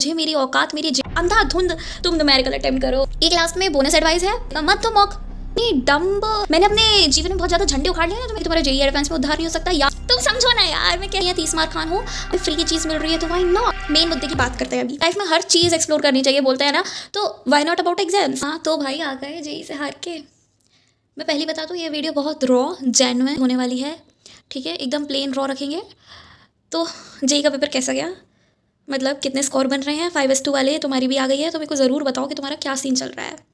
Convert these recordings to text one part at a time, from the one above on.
मुझे मेरी औकात अंधाधुंध तुम न्यूमेरिकल अटेम्प्ट करो। एक लास्ट में बोनस एडवाइस है, मत तो मॉक डम्ब। मैंने अपने जीवन में बहुत ज्यादा झंडे उखाड़ लिए ना, तो तुम्हारे जेईई एडवांस में उद्धार नहीं हो सकता यार। तुम समझो ना यार, मैं क्या 30 मार्क खान हूँ, फ्री की चीज मिल रही है तो व्हाई नॉट। मेन मुद्दे की बात करते हैं अभी। लाइफ में हर चीज एक्सप्लोर करनी चाहिए बोलते हैं ना, तो व्हाई नॉट अबाउट एग्जाम्स। हाँ तो भाई आ गए जेईई से हार के। मैं पहले बता दूँ, ये वीडियो बहुत रॉ जेन्युइन होने वाली है, ठीक है, एकदम प्लेन रॉ रखेंगे। तो जेईई का पेपर कैसा गया, मतलब कितने स्कोर बन रहे हैं, 5S2 वाले तुम्हारी भी आ गई है, तो मेरे को ज़रूर बताओ कि तुम्हारा क्या सीन चल रहा है।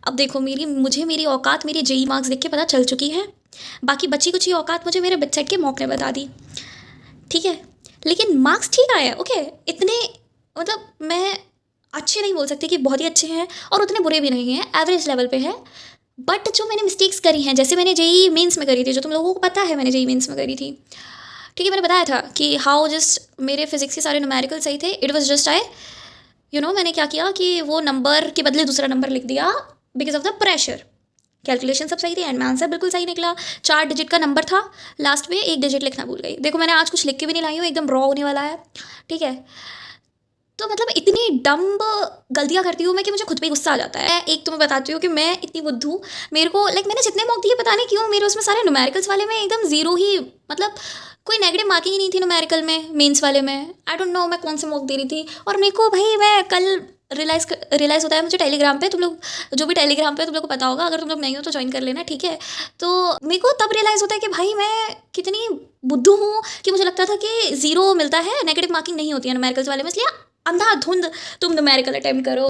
अब देखो मुझे मेरी औकात मेरी जेईई मार्क्स देख के पता चल चुकी है। बाकी बची कुछ ही औकात मुझे मेरे वेबसाइट के मॉक ने बता दी, ठीक है, लेकिन मार्क्स ठीक आए, ओके। इतने मतलब मैं अच्छे नहीं बोल सकती कि बहुत ही अच्छे हैं, और उतने बुरे भी नहीं हैं, एवरेज लेवल पे है। बट जो मैंने मिस्टेक्स करी हैं, जैसे मैंने जेईई मेंस में करी थी, जो तुम लोगों को पता है मैंने जेईई मेंस में करी थी, ठीक है, मैंने बताया था कि हाउ जस्ट मेरे फिजिक्स के सारे न्यूमेरिकल सही थे। इट वाज जस्ट मैंने क्या किया कि वो नंबर के बदले दूसरा नंबर लिख दिया because of the pressure. Calculation सब सही थी एंड आंसर बिल्कुल सही निकला। 4 डिजिट का नंबर था, लास्ट में 1 डिजिट लिखना भूल गई। देखो मैंने आज कुछ लिख के भी नहीं लाई हूँ, एकदम रॉ होने वाला है, ठीक है। तो मतलब इतनी डम्ब गलतियाँ करती हूँ मैं कि मुझे खुद पे गुस्सा आ जाता है। एक तो मैं बताती हूँ कि मैं इतनी बुद्धू, मेरे को मैंने जितने मॉक दिए पता नहीं क्यों मेरे उसमें सारे न्यूमेरिकल्स वाले में एकदम जीरो ही, मतलब कोई नेगेटिव मार्किंग ही नहीं थी न्यूमेरिकल में, मेंस वाले में। आई डोंट नो मैं कौन से मॉक दे रही थी। और मेरे को भाई मैं कल रियलाइज़ होता है मुझे टेलीग्राम पे, तुम लोग जो भी टेलीग्राम पे तुम लोग को पता होगा, अगर तुम लोग नहीं हो तो ज्वाइन कर लेना, ठीक है। तो मेरे को तब रियलाइज़ होता है कि भाई मैं कितनी बुद्धू हूँ कि मुझे लगता था कि जीरो मिलता है, नेगेटिव मार्किंग नहीं होती है न्यूमेरिकल्स वाले में, इसलिए अंधाधुंध तुम न्यूमेरिकल अटेम्प्ट करो।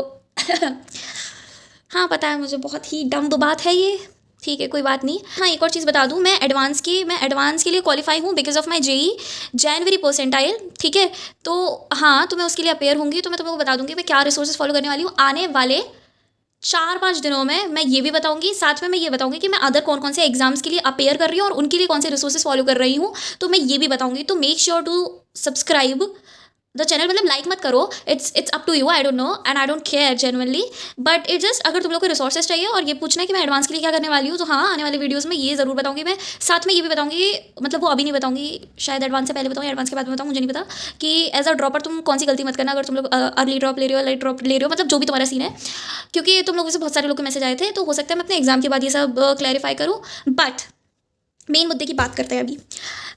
हाँ पता है मुझे, बहुत ही डम्ब बात है ये, ठीक है कोई बात नहीं। हाँ एक और चीज़ बता दूँ, मैं एडवांस के लिए क्वालिफाई हूँ because of my JEE January percentile, ठीक है। तो हाँ तो मैं उसके लिए अपेयर होंगी, तो मैं तुमको बता दूँगी मैं क्या रिसोर्सेज फॉलो करने वाली हूँ आने वाले 4-5 दिनों में। मैं ये भी बताऊंगी, साथ में मैं ये बताऊंगी कि मैं अदर कौन कौन से एग्जाम्स के लिए अपेयर कर रही हूँ और उनके लिए कौन से रिसोर्सेज फॉलो कर रही हूँ, तो मैं ये भी बताऊंगी। तो make sure to subscribe the channel, मतलब लाइक मत करो, it's up to you, I don't know and I don't care genuinely, but it just अगर तुम लोग को रिसोर्सेज चाहिए और ये पूछना है कि मैं एडवांस के लिए क्या करने वाली हूँ, तो हाँ आने वाले वीडियोस में ये ज़रूर बताऊंगी मैं। साथ में ये भी बताऊंगी, मतलब वो अभी नहीं बताऊंगी, शायद एडवांस से पहले बताऊँ, एडवांस के बाद में बताऊँ, मुझे नहीं पता, कि एज अ ड्रॉपर तुम कौन सी गलती मत करना अगर तुम लोग अर्ली ड्रॉप ले रहे हो, लेट ड्रॉप ले रहे हो, मतलब जो भी तुम्हारा सीन है, क्योंकि तुम लोगों से बहुत सारे लोग के मैसेज आए थे, तो हो सकता है मैं अपने एग्जाम के बाद ये सब क्लैरिफाई करूँ। बट मेन मुद्दे की बात करते हैं अभी।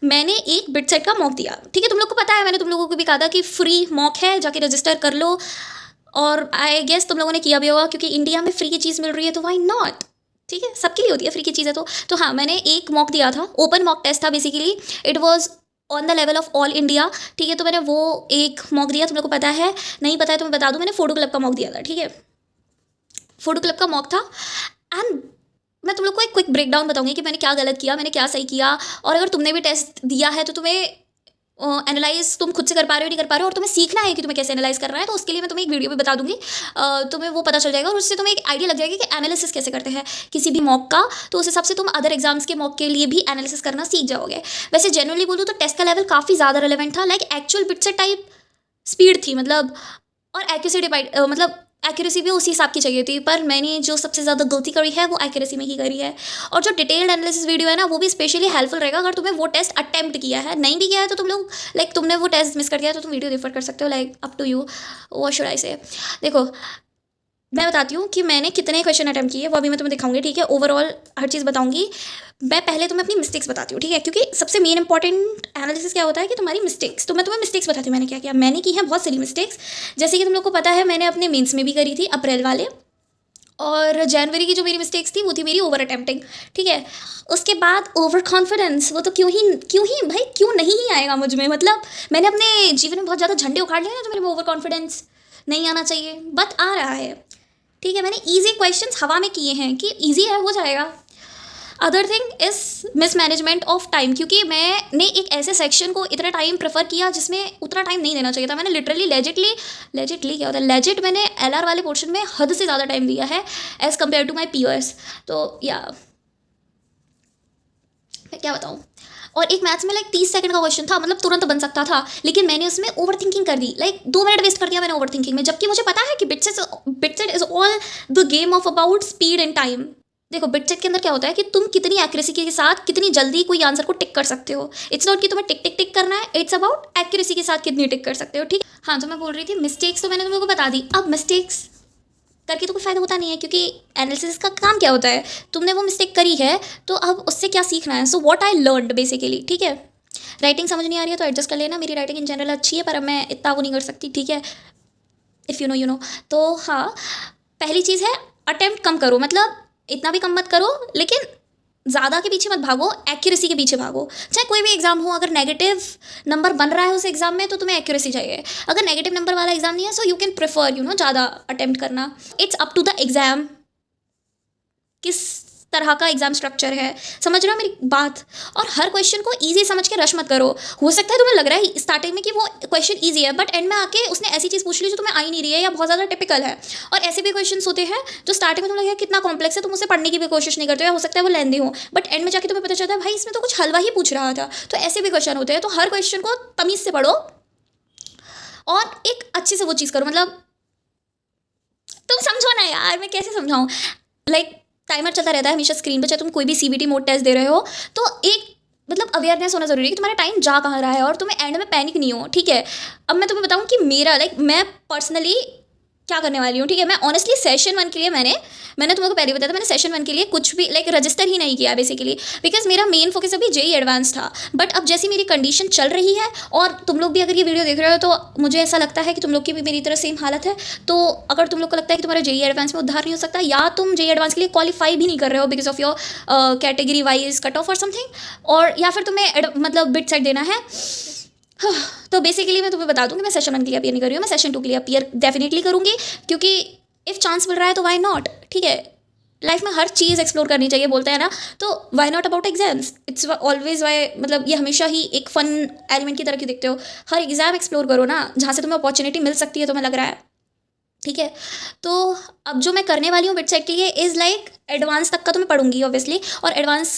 मैंने एक बिटसेट का मॉक दिया, ठीक है, तुम लोग को पता है, मैंने तुम लोगों को भी कहा था कि फ्री मॉक है, जाके रजिस्टर कर लो, और आई गेस तुम लोगों ने किया भी होगा, क्योंकि इंडिया में फ्री की चीज़ मिल रही है तो व्हाई नॉट, ठीक है, सबके लिए होती है फ्री की चीज़ें। तो हाँ मैंने एक मॉक दिया था, ओपन मॉक टेस्ट था basically, it was on the level of all India, ठीक है। तो मैंने वो एक मॉक दिया, तुम लोग को पता है, नहीं पता है तो मैं बता दूँ, मैंने फोटो क्लब का मॉक दिया था, ठीक है, फोटो क्लब का मॉक था। एंड मैं तुम लोग को एक क्विक ब्रेकडाउन बताऊंगी कि मैंने क्या गलत किया, मैंने क्या सही किया, और अगर तुमने भी टेस्ट दिया है तो तुम्हें एनालाइज तुम खुद से कर पा रहे हो नहीं कर पा रहे हो, और तुम्हें सीखना है कि तुम्हें कैसे एनालाइज करना है, तो उसके लिए मैं तुम्हें एक वीडियो भी बता दूंगी, तुम्हें वो पता चल जाएगा और उससे तुम्हें एक आइडिया लग जाएगा कि एनालिसिस कैसे करते हैं किसी भी मॉक का, तो उस हिसाब से तुम अदर एग्जाम्स के मॉक के लिए भी एनालिसिस करना सीख जाओगे। वैसे जनरली बोलूँ तो टेस्ट का लेवल काफ़ी ज़्यादा रिलेवेंट था, like actual BITSAT type speed थी, मतलब, और मतलब एक्यूरेसी भी उसी हिसाब की चाहिए थी, पर मैंने जो सबसे ज़्यादा गलती करी है वो एक्यूरेसी में ही करी है। और जो डिटेल्ड एनालिसिस वीडियो है ना, वो भी स्पेशली हेल्पफुल रहेगा अगर तुम्हें वो टेस्ट अटेम्प्ट किया है, नहीं भी किया है तो तुम लोग तुमने वो टेस्ट मिस कर दिया तो तुम वीडियो रेफर कर सकते हो, up to you, what should I say. देखो मैं बताती हूँ कि मैंने कितने क्वेश्चन अटैम्प्ट किए, वो अभी मैं तुम्हें दिखाऊंगी, ठीक है, ओवरऑल हर चीज़ बताऊंगी। मैं पहले तुम्हें अपनी मिस्टेक्स बताती हूँ, ठीक है, क्योंकि सबसे मेन इंपॉर्टेंट एनालिसिस क्या होता है कि तुम्हारी मिस्टेक्स। तो मैं तुम्हें मिस्टेक्स बताती हूँ मैंने क्या किया। मैंने की है बहुत सारी मिस्टेक्स, जैसे कि तुम लोग को पता है मैंने अपने मेंस में भी करी थी अप्रैल वाले, और जनवरी की जो मेरी मिस्टेक्स थी वो थी मेरी ओवर अटेम्प्टिंग, ठीक है। उसके बाद ओवर कॉन्फिडेंस, वो तो क्यों ही भाई क्यों नहीं ही आएगा मुझ में, मतलब मैंने अपने जीवन में बहुत ज़्यादा झंडे उखाड़ लिए ना, तो मेरे में ओवर कॉन्फिडेंस नहीं आना चाहिए, बट आ रहा है, ठीक है। मैंने ईजी क्वेश्चंस हवा में किए हैं कि ईजी है हो जाएगा। Other thing is mismanagement of time, क्योंकि मैंने एक ऐसे सेक्शन को इतना टाइम प्रेफर किया जिसमें उतना टाइम नहीं देना चाहिए था। मैंने लिटरली लेजिटली क्या होता है, लेजिट मैंने एलआर वाले पोर्शन में हद से ज़्यादा टाइम दिया है as compare to my peers. तो या मैं क्या बताऊँ। और एक मैथ्स में 30 सेकंड का क्वेश्चन था, मतलब तुरंत बन सकता था, लेकिन मैंने उसमें ओवर थिंकिंग कर दी, 2 मिनट वेस्ट कर दिया मैंने ओवर थिंकिंग में, जबकि मुझे पता है कि BITSAT is all the game of about speed and time, देखो बिटसेट के अंदर क्या होता है कि तुम कितनी एक्यूरेसी के साथ कितनी जल्दी कोई आंसर को टिक कर सकते हो। इट्स नॉट कि तुम्हें टिक टिक टिक करना है, इट्स अबाउट एक्यूरेसी के साथ कितनी टिक कर सकते हो, ठीक। हाँ, तो मैं बोल रही थी मिस्टेक्स तो मैंने तुम लोगों को बता दी। अब मिस्टेक्स करके तो कोई फ़ायदा होता नहीं है, क्योंकि एनालिसिस का काम क्या होता है, तुमने वो मिस्टेक करी है तो अब उससे क्या सीखना है। So what I learned basically, ठीक है। राइटिंग समझ नहीं आ रही है तो एडजस्ट कर लेना, मेरी राइटिंग इन जनरल अच्छी है पर अब मैं इतना वो नहीं कर सकती, ठीक है। If you know you know. तो हाँ, पहली चीज़ है अटेम्प्ट कम करो, मतलब इतना भी कम मत करो, लेकिन ज़्यादा के पीछे मत भागो, एक्यूरेसी के पीछे भागो। चाहे कोई भी एग्जाम हो, अगर नेगेटिव नंबर बन रहा है उस एग्जाम में तो तुम्हें एक्यूरेसी चाहिए। अगर नेगेटिव नंबर वाला एग्जाम नहीं है सो यू कैन प्रेफर ज़्यादा अटेम्प्ट करना। It's up to the exam किस तरह का एग्जाम स्ट्रक्चर है, समझ रहे हो मेरी बात। और हर क्वेश्चन को इजी समझ के रश मत करो। हो सकता है तुम्हें लग रहा है स्टार्टिंग में कि वो क्वेश्चन इजी है, बट एंड में आके उसने ऐसी चीज़ पूछ ली जो तुम्हें आई नहीं रही है या बहुत ज़्यादा टिपिकल है। और ऐसे भी क्वेश्चन होते हैं जो स्टार्टिंग में तुम्हें लगेगा कितना कॉम्प्लेक्स है, तुम उसे पढ़ने की भी कोशिश नहीं करते हो, या हो सकता है वो लेंदी हो, बट एंड में जाके तुम्हें पता चलता है भाई इसमें तो कुछ हलवा ही पूछ रहा था। तो ऐसे भी क्वेश्चन होते हैं। तो हर क्वेश्चन को तमीज़ से पढ़ो और एक अच्छे से वो चीज़ करो। मतलब तुम समझो ना यार, मैं कैसे समझाऊँ। लाइक टाइमर चलता रहता है हमेशा स्क्रीन पर, चाहे तुम कोई भी सीबीटी मोड टेस्ट दे रहे हो, तो एक मतलब अवेयरनेस होना जरूरी है कि तुम्हारा टाइम जा कहाँ रहा है और तुम्हें एंड में पैनिक नहीं हो, ठीक है। अब मैं तुम्हें बताऊँ कि मेरा मैं पर्सनली क्या करने वाली हूँ, ठीक है। मैं ऑनेस्टली सेशन 1 के लिए मैंने तुमको पहले बताया था, मैंने सेशन 1 के लिए कुछ भी रजिस्टर ही नहीं किया बेसिकली, बिकॉज मेरा मेन फोकस अभी जेई एडवांस था। बट अब जैसी मेरी कंडीशन चल रही है, और तुम लोग भी अगर ये वीडियो देख रहे हो तो मुझे ऐसा लगता है कि तुम लोग की भी मेरी तरह सेम हालत है। तो अगर तुम लोग को लगता है कि तुम्हारा जेई एडवांस में उद्धार नहीं हो सकता, या तुम जेई एडवांस के लिए क्वालिफाई भी नहीं कर रहे हो because of your category wise cut off और समथिंग, और या फिर तुम्हें मतलब बिट सेट देना है, तो बेसिकली मैं तुम्हें बता दूँ कि मैं सेशन 1 के लिए अपीयर नहीं कर रही हूँ, मैं सेशन 2 के लिए अपीयर डेफिनेटली करूँगी, क्योंकि इफ़ चांस मिल रहा है तो वाई नॉट, ठीक है। लाइफ में हर चीज़ एक्सप्लोर करनी चाहिए बोलते हैं ना, तो why not about exams. It's always why, मतलब ये हमेशा ही एक फन एलिमेंट की तरह क्यों देखते हो। हर एग्जाम एक्सप्लोर करो ना, जहाँ से तुम्हें अपॉर्चुनिटी मिल सकती है, तुम्हें लग रहा है, ठीक है। तो अब जो मैं करने वाली हूँ बिट सेट के लिए इज़ लाइक एडवांस तक का तो मैं पढ़ूंगी ऑब्वियसली, और एडवांस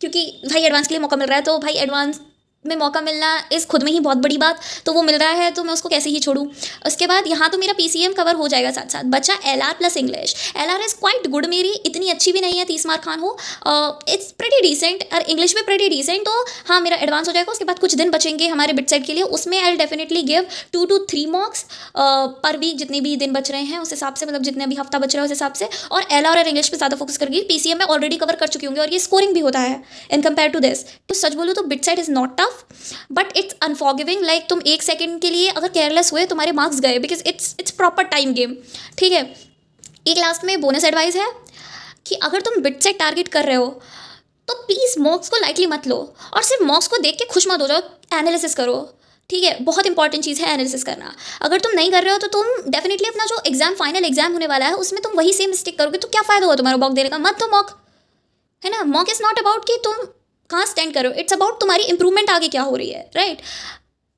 क्योंकि भाई एडवांस के लिए मौका मिल रहा है, तो भाई एडवांस में मौका मिलना इस खुद में ही बहुत बड़ी बात, तो वो मिल रहा है तो मैं उसको कैसे ही छोड़ूं। उसके बाद यहाँ तो मेरा पीसीएम कवर हो जाएगा साथ साथ, बचा LR plus English. LR is quite good, मेरी इतनी अच्छी भी नहीं है 30 मार्क खान हो, इट्स प्रेटी डिसेंट, और इंग्लिश में प्रेटी डिसेंट। तो हाँ, मेरा एडवांस हो जाएगा। उसके बाद कुछ दिन बचेंगे हमारे बिट सेट के लिए, उसमें I definitely give 2 to 3 marks per week, जितने भी दिन बच रहे हैं उस हिसाब से, मतलब जितने भी हफ्ता बच रहा है उस हिसाब से। और एलआर और इंग्लिश पे ज़्यादा फोकस करेंगी। पीसीएम में ऑलरेडी कवर कर चुकी होंगी और ये स्कोरिंग भी होता है इन कंपेयर टू दिस। तो सच बोलो तो bit set is not tough, but it's unforgiving. Like तुम 1 सेकंड के लिए अगर केयरलेस हुए तुम्हारे मार्क्स गए, because it's proper time game, ठीक है। एक लास्ट में बोनस एडवाइस है कि अगर तुम बिट सेट टारगेट कर रहे हो तो प्लीज़ मॉक्स को लाइटली मत लो, और सिर्फ मॉक्स को देख के खुश मत हो जाओ, एनालिसिस करो, ठीक है। बहुत इंपॉर्टेंट चीज़ है एनालिसिस करना। अगर तुम नहीं कर रहे हो तो तुम डेफिनेटली अपना जो एग्जाम फाइनल एग्जाम होने वाला है उसमें तुम वही सेम मिस्टेक करोगे, तो क्या फ़ायदा होगा तुम्हारा मॉक देने का। मत दो मॉक, है ना। मॉक इज़ नॉट अबाउट कि तुम कहाँ स्टैंड करो, इट्स अबाउट तुम्हारी इंप्रूवमेंट आगे क्या हो रही है, राइट।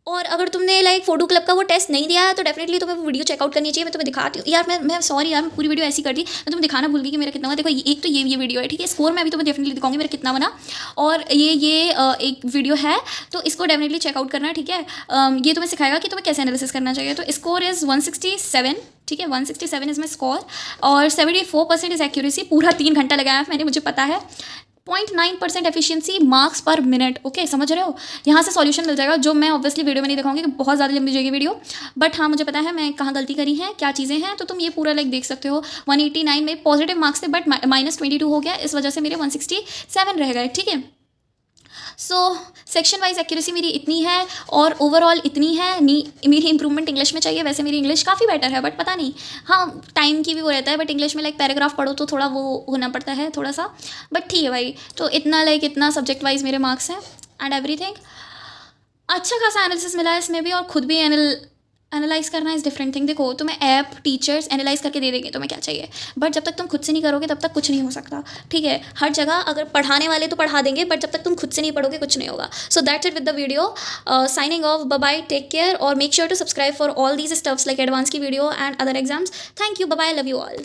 और अगर तुमने लाइक फोटो क्लब का वो टेस्ट नहीं दिया है तो डेफिनेटली तुम्हें वो वीडियो चेकआउट करनी चाहिए। मैं तुम्हें दिखाती हूँ यार, मैं सॉरी यार, मैं पूरी वीडियो ऐसी कर दी, मैं तुम्हें दिखाना भूल गई कि मेरा कितना हुआ। देखो एक तो ये वीडियो है, ठीक है। स्कोर मैं अभी तुम्हें डेफिनेटली दिखाऊंगी मेरा कितना बना, और ये एक वीडियो है, तो इसको डेफिनेटली चेकआउट करना, ठीक है। ये तुम्हें सिखाएगा कि तुम्हें कैसे एनालिसिस करना चाहिए। तो स्कोर इज़ 167, ठीक है। 167 इज़ माई स्कोर, और 74% इज़ एक्यूरेसी। पूरा 3 घंटा लगाया मैंने, मुझे पता है। 0.9% एफिशिएंसी मार्क्स पर मिनट, ओके, समझ रहे हो। यहाँ से सॉल्यूशन मिल जाएगा, जो मैं ऑब्वियसली वीडियो में नहीं दिखाऊंगी कि बहुत ज़्यादा लंबी जाएगी वीडियो, बट हाँ मुझे पता है मैं कहाँ गलती करी है, क्या चीज़ें हैं, तो तुम ये पूरा देख सकते हो। 189 में पॉजिटिव मार्क्स थे, बट -22 हो गया, इस वजह से मेरे 167 रह गए, ठीक है। सो सेक्शन वाइज एक्यूरेसी मेरी इतनी है, और ओवरऑल इतनी है। मेरी इंप्रूवमेंट इंग्लिश में चाहिए। वैसे मेरी इंग्लिश काफ़ी बेटर है, बट पता नहीं, हाँ टाइम की भी वो रहता है, बट इंग्लिश में पैराग्राफ पढ़ो तो थोड़ा वो होना पड़ता है थोड़ा सा, बट ठीक है भाई। तो इतना इतना सब्जेक्ट वाइज मेरे मार्क्स हैं एंड एवरीथिंग। अच्छा खासा एनालिसिस मिला है इसमें भी, और खुद भी एनालाइज करना इज़ डिफरेंट थिंग। देखो तुम्हें ऐप टीचर्स एनालाइज करके दे देंगे तुम्हें क्या चाहिए, बट जब तक तुम खुद से नहीं करोगे तब तक कुछ नहीं हो सकता, ठीक है। हर जगह अगर पढ़ाने वाले तो पढ़ा देंगे, बट जब तक तुम खुद से नहीं पढ़ोगे कुछ नहीं होगा। So that's it with the video, signing off, bye bye, take care, और make sure to subscribe for all these stuffs like advance की video and other exams. Thank you, bye bye, love you all.